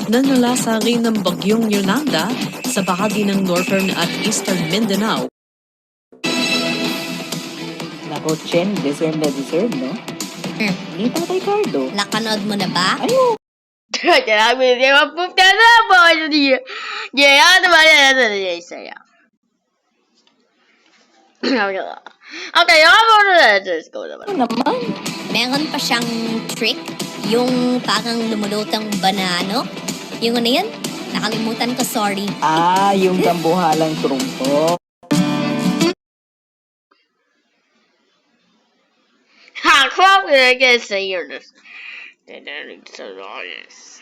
Nanalasa rin ng bagyong Yolanda sa bahagi ng northern at eastern Mindanao. Nako, Chen, deserve na deserve, no? Ni Tatay Cardo. Nakanood mo na ba? Ayun. Ano naman? Meron pa siyang trick, yung parang lumulutang banano. Yung ano yan? Nakalimutan ko, sorry. Yung tambuhalang trumpo. I guess I hear this. So honest.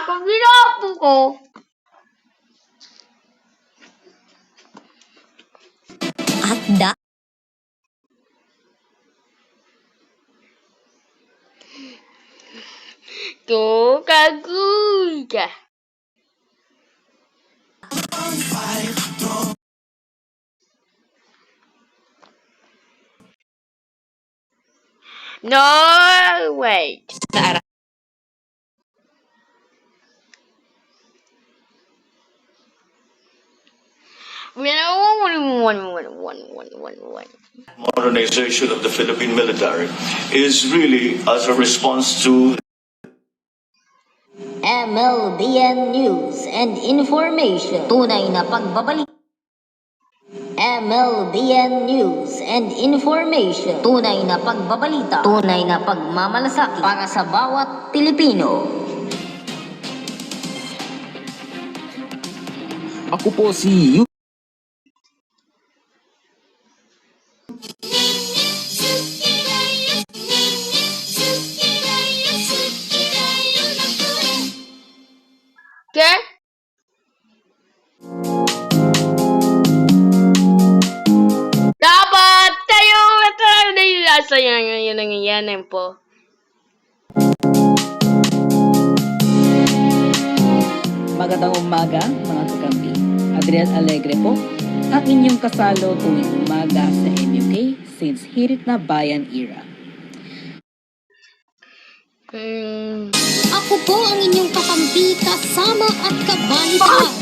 Kung ginapo ko. At da... Kaguy ka. No, wait. Modernization of the Philippine military is really as a response to MLBN News and Information. Tunay na pagbabalik. MLBN News and Information. Tunay na pagbabalita. Tunay na pagmamalasakit para sa bawat Pilipino. Ako po si Yu. Okay? Dapat tayo sa yan nangyayari po. Magandang umaga, mga kakampi. Adrian Alegre po, ang inyong kasalo tuwing umaga sa MUK since hirit na bayan era. Ako po ang inyong kakampi, kasama at kabalita.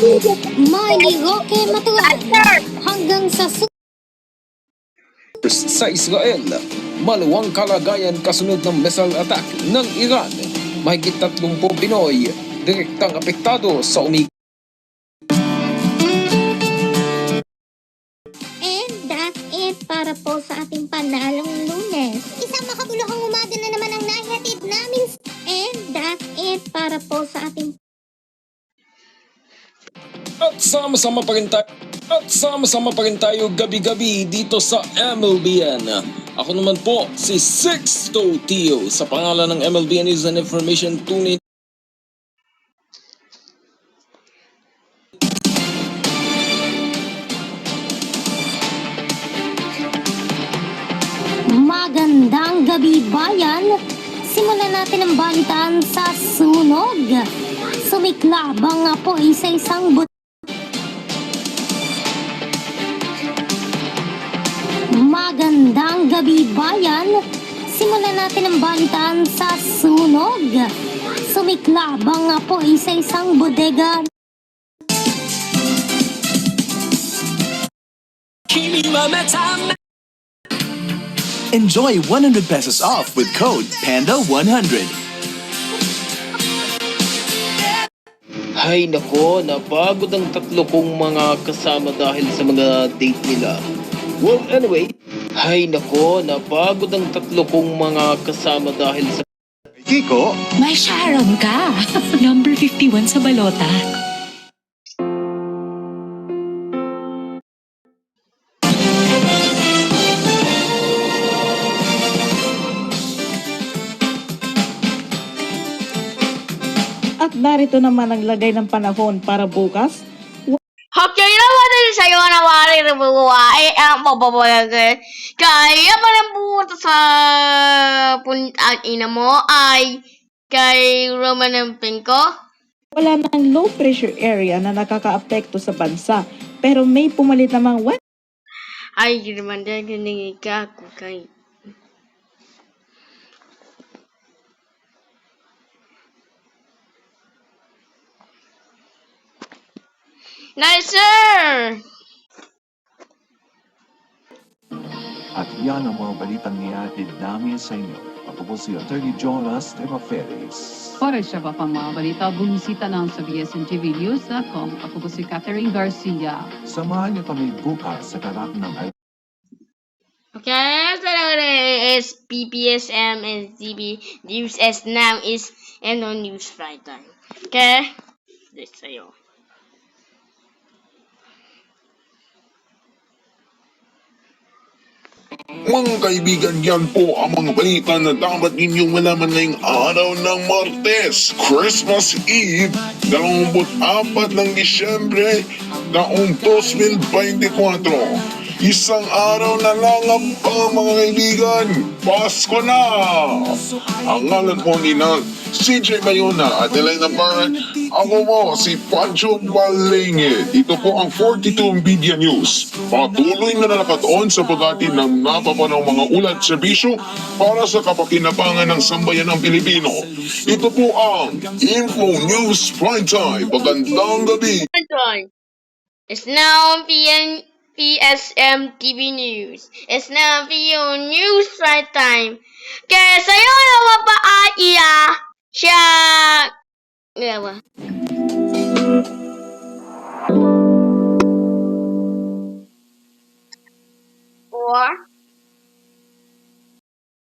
Miley Roque Matuan. Hanggang sa Sa Israel, maluwang kalagayan kasunod ng missile attack ng Iran. Mahigit 30 Pinoy direktang apektado sa And that's it para po sa ating panalong Lunes. Isang makabuluhang umaga na naman ang nahihatid namin. And that's it para po sa ating At sama-sama pa rin tayo gabi-gabi dito sa MLBN. Ako naman po si Sixto Tio sa pangalan ng MLBN News and Information. Tunay Magandang gabi, bayan! Simulan natin ang balitaan sa sunog. Sumiklabang nga po isa-isang Magandang gabi, bayan! Simulan natin ang balitaan sa sunog. Sumiklabang nga po isa-isang bodega. Enjoy 100 pesos off with code PANDA100. Hay nako, napagod ang tatlo kong mga kasama dahil sa mga date nila. Well, anyway, hay nako, napagod ang tatlo kong mga kasama dahil sa... Kiko, May Sharon ka! Number 51 sa balota. At narito naman ang lagay ng panahon para bukas. Okay naman din sa'yo na wari na buhay ang pababayagan. Kaya pa lang pumunta sa puntang ina mo ay kay Roman ng Pinko. Wala nang low pressure area na nakakaapekto sa bansa, pero may pumalit namang Ay, gimana gini aku kay. Nice, sir! At yan ang mga balitang niatid namin sa inyo. Ako po si Attorney Jonas Temoferes. Para sa iba pang mga balita, bumisita lang sa bsntvreviews.com. Ako po si Catherine Garcia. Samahan niyo kami bukas sa karap ng Okay, so is PPSM and ZB News as now is and on news right time. Okay? This sa'yo. Mga kaibigan, yan po ang mga balita na dapat ninyong malaman ngayong araw ng Martes, Christmas Eve, 24 ng Disyembre, taong 2024. Isang araw na lang ang mga kaibigan, Pasko na! Ang ngalan po ni na CJ Bayona at Elena Barrett, ako po si Pancho Balenge. Ito po ang 42 Media News. Patuloy na nakatoon sa paghatid ng napapanong mga ulat serbisyo para sa kapakinabangan ng sambayan ng Pilipino. Ito po ang Info News Prime Time. Magandang gabi! It's now PSM TV News. It's now PO News right time. Kaya sa'yo naman pa iya siya. Diba? Or